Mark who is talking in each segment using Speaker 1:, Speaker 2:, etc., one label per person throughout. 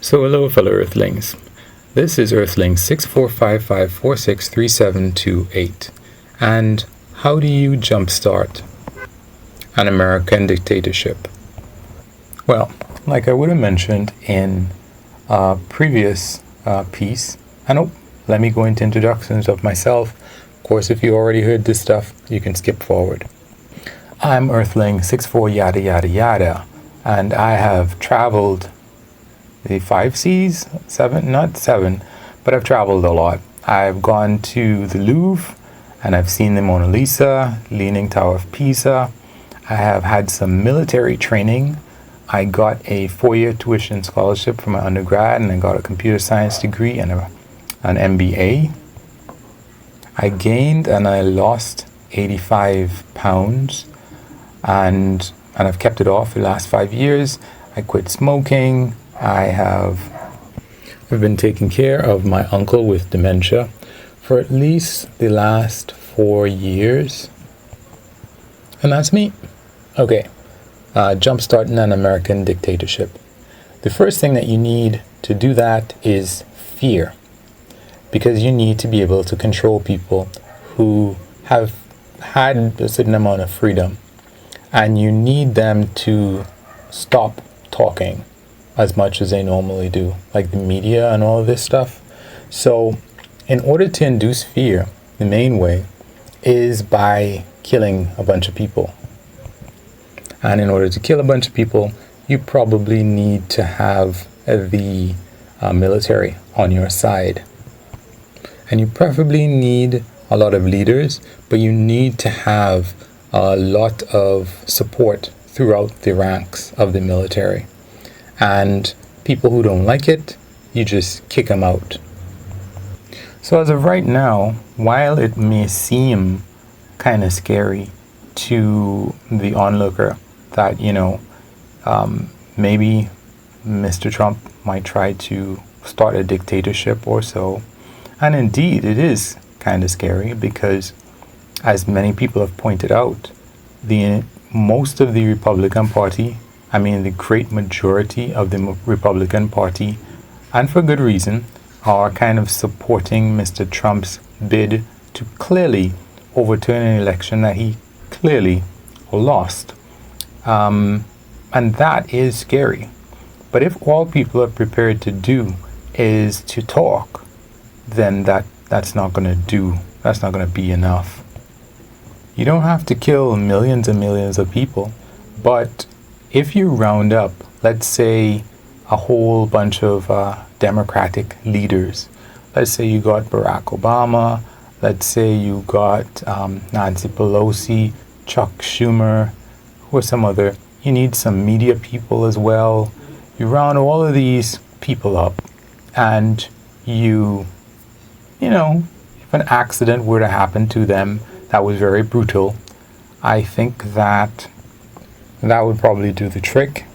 Speaker 1: So hello fellow Earthlings. This is Earthling 6455463728. And how do you jumpstart an American dictatorship? Well, like I would have mentioned in a previous piece, let me go into introductions of myself. Of course, if you already heard this stuff, you can skip forward. I'm Earthling 64 yada yada yada, and I have traveled the 5 seas, 7, not 7, but I've traveled a lot. I've gone to the Louvre and I've seen the Mona Lisa, Leaning Tower of Pisa. I have had some military training. I got a 4-year tuition scholarship for my undergrad, and I got a computer science degree and an MBA. I gained and I lost 85 pounds, and I've kept it off for the last 5 years. I quit smoking. I've been taking care of my uncle with dementia for at least the last 4 years. And that's me. Okay, jumpstarting an American dictatorship. The first thing that you need to do that is fear. Because you need to be able to control people who have had a certain amount of freedom. And you need them to stop talking as much as they normally do, like the media and all of this stuff. So in order to induce fear, the main way is by killing a bunch of people. And in order to kill a bunch of people, you probably need to have the military on your side. And you preferably need a lot of leaders, but you need to have a lot of support throughout the ranks of the military. And people who don't like it, you just kick them out. So as of right now, while it may seem kind of scary to the onlooker that, maybe Mr. Trump might try to start a dictatorship or so, and indeed it is kind of scary because, as many people have pointed out, most of the Republican Party, the great majority of the Republican Party, and for good reason, are kind of supporting Mr. Trump's bid to clearly overturn an election that he clearly lost. And that is scary. But if all people are prepared to do is to talk, then that's not going to be enough. You don't have to kill millions and millions of people, but if you round up, let's say, a whole bunch of Democratic leaders, let's say you got Barack Obama, let's say you got Nancy Pelosi, Chuck Schumer, or some other, you need some media people as well. You round all of these people up, and if an accident were to happen to them that was very brutal, I think that would probably do the trick.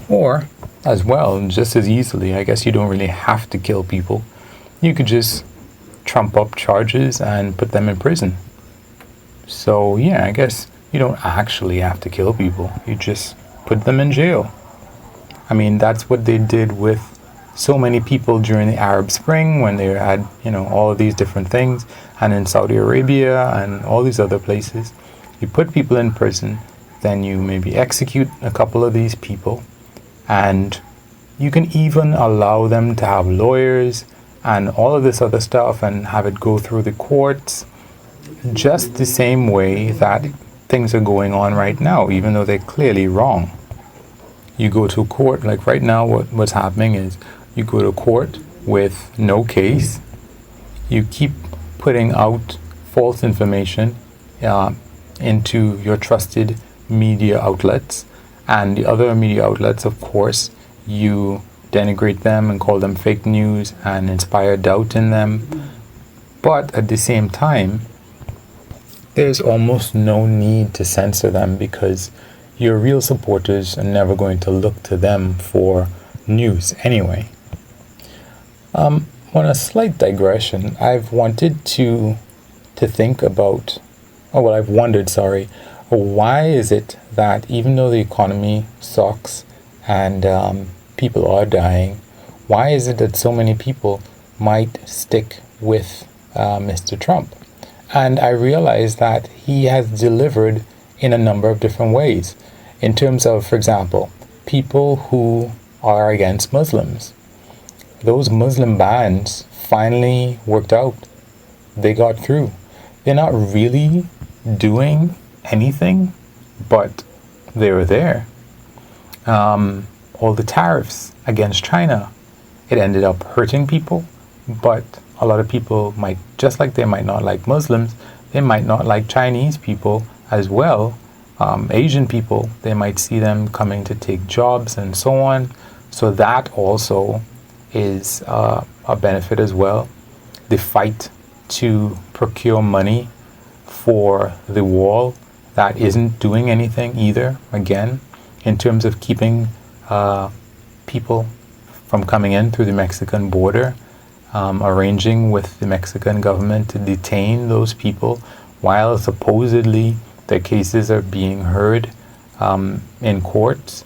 Speaker 1: Or, as well, just as easily, I guess you don't really have to kill people. You could just trump up charges and put them in prison. So, yeah, I guess you don't actually have to kill people. You just put them in jail. That's what they did with so many people during the Arab Spring when they had, all of these different things. And in Saudi Arabia and all these other places. You put people in prison, then you maybe execute a couple of these people, and you can even allow them to have lawyers and all of this other stuff and have it go through the courts just the same way that things are going on right now, even though they're clearly wrong. You go to court, like right now what's happening is you go to court with no case, you keep putting out false information into your trusted media outlets, and the other media outlets, of course, you denigrate them and call them fake news and inspire doubt in them. But at the same time, there's almost no need to censor them because your real supporters are never going to look to them for news anyway. On a slight digression, I've wondered, why is it that even though the economy sucks and people are dying, why is it that so many people might stick with Mr. Trump? And I realized that he has delivered in a number of different ways. In terms of, for example, people who are against Muslims. Those Muslim bans finally worked out. They got through. They're not really doing anything, but they were there. All the tariffs against China, it ended up hurting people, but a lot of people might, just like they might not like Muslims, they might not like Chinese people as well. Asian people, they might see them coming to take jobs and so on. So that also is a benefit as well. The fight to procure money for the wall, that isn't doing anything either, again, in terms of keeping people from coming in through the Mexican border, arranging with the Mexican government to detain those people while supposedly their cases are being heard in courts,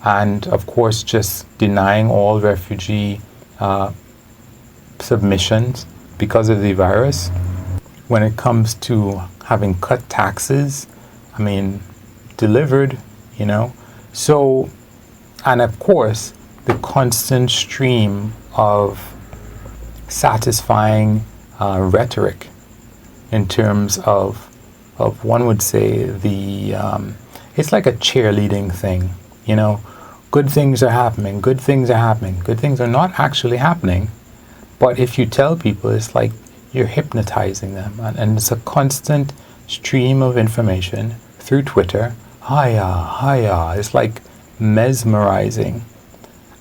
Speaker 1: and of course just denying all refugee submissions because of the virus. When it comes to having cut taxes, I mean, delivered, you know. So, and of course, the constant stream of satisfying rhetoric in terms of one would say it's like a cheerleading thing, you know. Good things are happening, good things are happening, good things are not actually happening. But if you tell people, it's like you're hypnotizing them, and it's a constant stream of information through Twitter. Hiya, it's like mesmerizing.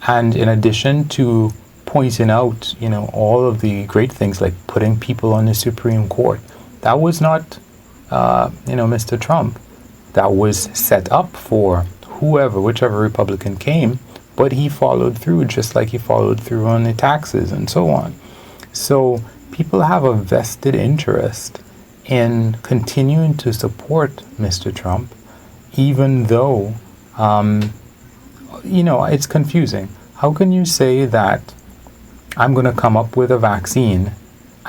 Speaker 1: And in addition to pointing out, you know, all of the great things like putting people on the Supreme Court, that was not, Mr. Trump. That was set up for whichever Republican came, but he followed through just like he followed through on the taxes and so on. So people have a vested interest in continuing to support Mr. Trump, even though, it's confusing. How can you say that I'm going to come up with a vaccine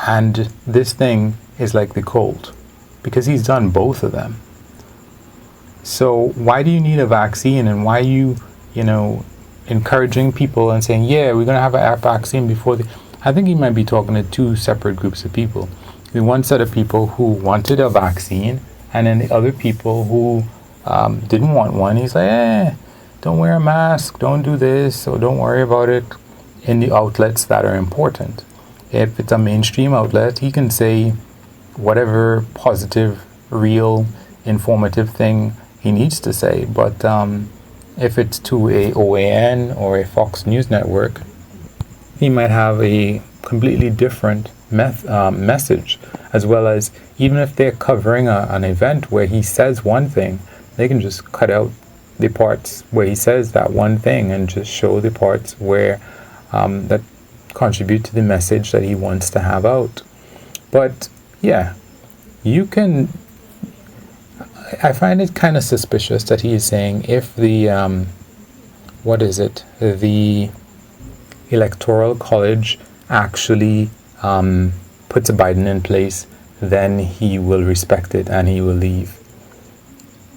Speaker 1: and this thing is like the cold? Because he's done both of them. So why do you need a vaccine, and why are you, encouraging people and saying, yeah, we're going to have a vaccine before I think he might be talking to two separate groups of people. The one set of people who wanted a vaccine, and then the other people who didn't want one. He's like, don't wear a mask, don't do this, so don't worry about it in the outlets that are important. If it's a mainstream outlet, he can say whatever positive, real, informative thing he needs to say. But if it's to a OAN or a Fox News network, he might have a completely different message, as well as even if they're covering an event where he says one thing, they can just cut out the parts where he says that one thing and just show the parts where that contribute to the message that he wants to have out. But yeah, I find it kind of suspicious that he is saying if the the Electoral College actually puts a Biden in place, then he will respect it and he will leave.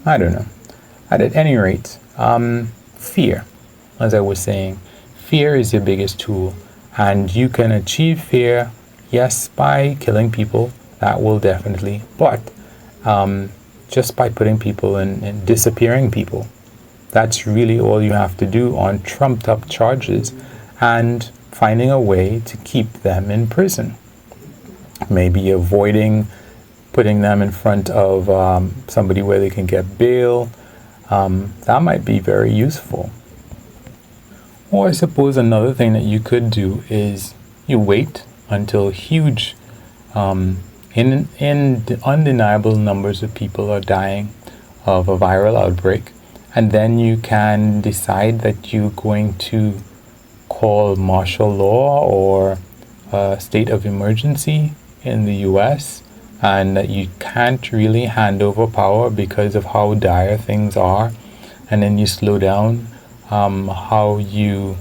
Speaker 1: I don't know. At any rate, fear, as I was saying, fear is your biggest tool, and you can achieve fear, yes, by killing people, that will definitely, but just by putting people and disappearing people. That's really all you have to do on trumped up charges, and finding a way to keep them in prison. Maybe avoiding putting them in front of somebody where they can get bail. That might be very useful. Or I suppose another thing that you could do is you wait until huge, undeniable numbers of people are dying of a viral outbreak, and then you can decide that you're going to call martial law or a state of emergency in the US, and that you can't really hand over power because of how dire things are, and then you slow down how you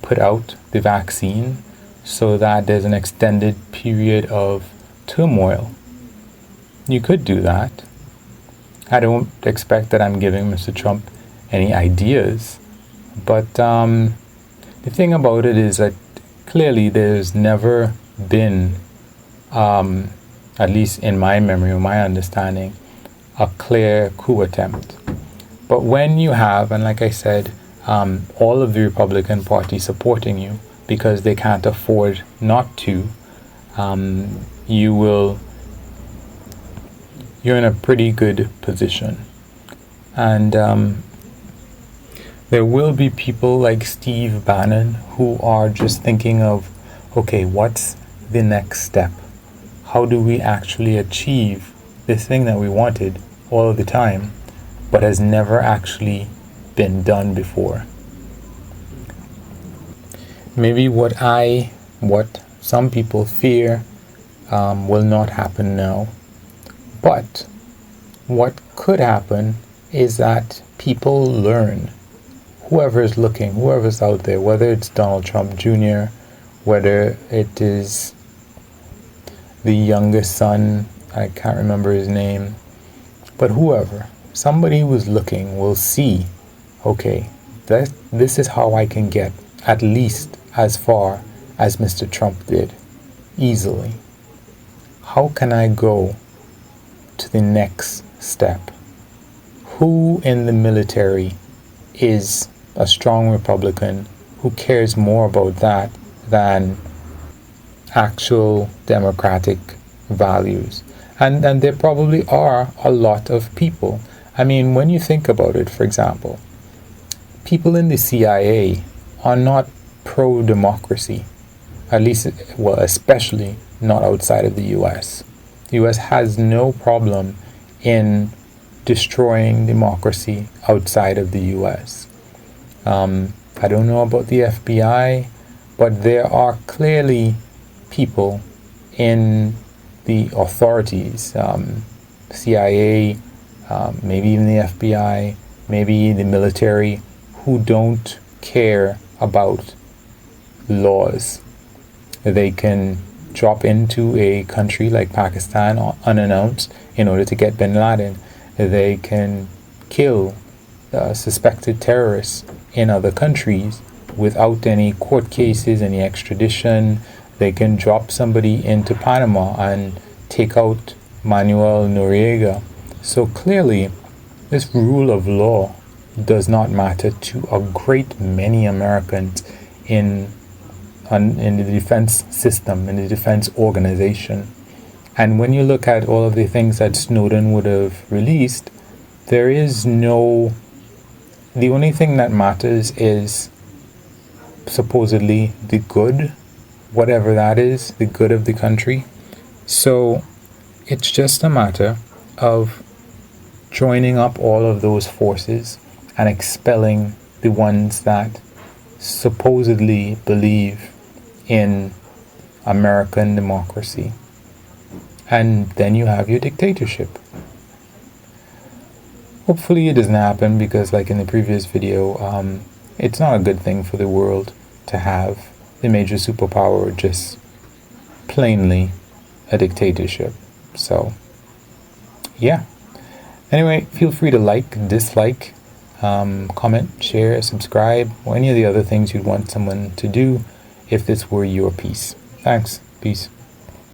Speaker 1: put out the vaccine so that there's an extended period of turmoil. You could do that. I don't expect that I'm giving Mr. Trump any ideas, but the thing about it is that clearly there's never been, at least in my memory or my understanding, a clear coup attempt. But when you have, and like I said, all of the Republican Party supporting you because they can't afford not to, you're in a pretty good position. And there will be people like Steve Bannon who are just thinking of, okay, what's the next step? How do we actually achieve this thing that we wanted all of the time, but has never actually been done before? Maybe what some people fear will not happen now. But what could happen is that people learn. Whoever's looking, whoever's out there, whether it's Donald Trump Jr., whether it is the youngest son, I can't remember his name, but whoever, somebody who's looking will see, okay, this is how I can get at least as far as Mr. Trump did, easily. How can I go to the next step? Who in the military is a strong Republican who cares more about that than actual democratic values? And there probably are a lot of people. I mean, when you think about it, for example, people in the CIA are not pro-democracy, at least, well, especially not outside of the US. The US has no problem in destroying democracy outside of the US. I don't know about the FBI, but there are clearly people in the authorities, CIA, maybe even the FBI, maybe the military, who don't care about laws. They can drop into a country like Pakistan unannounced in order to get bin Laden. They can kill suspected terrorists in other countries without any court cases, any extradition. They can drop somebody into Panama and take out Manuel Noriega. So clearly, this rule of law does not matter to a great many Americans in the defense system, in the defense organization. And when you look at all of the things that Snowden would have released, there is no... The only thing that matters is supposedly the good, whatever that is, the good of the country. So it's just a matter of joining up all of those forces and expelling the ones that supposedly believe in American democracy. And then you have your dictatorship. Hopefully it doesn't happen, because like in the previous video, it's not a good thing for the world to have the major superpower just plainly a dictatorship. So yeah. Anyway, feel free to like, dislike, comment, share, subscribe, or any of the other things you'd want someone to do if this were your piece. Thanks. Peace.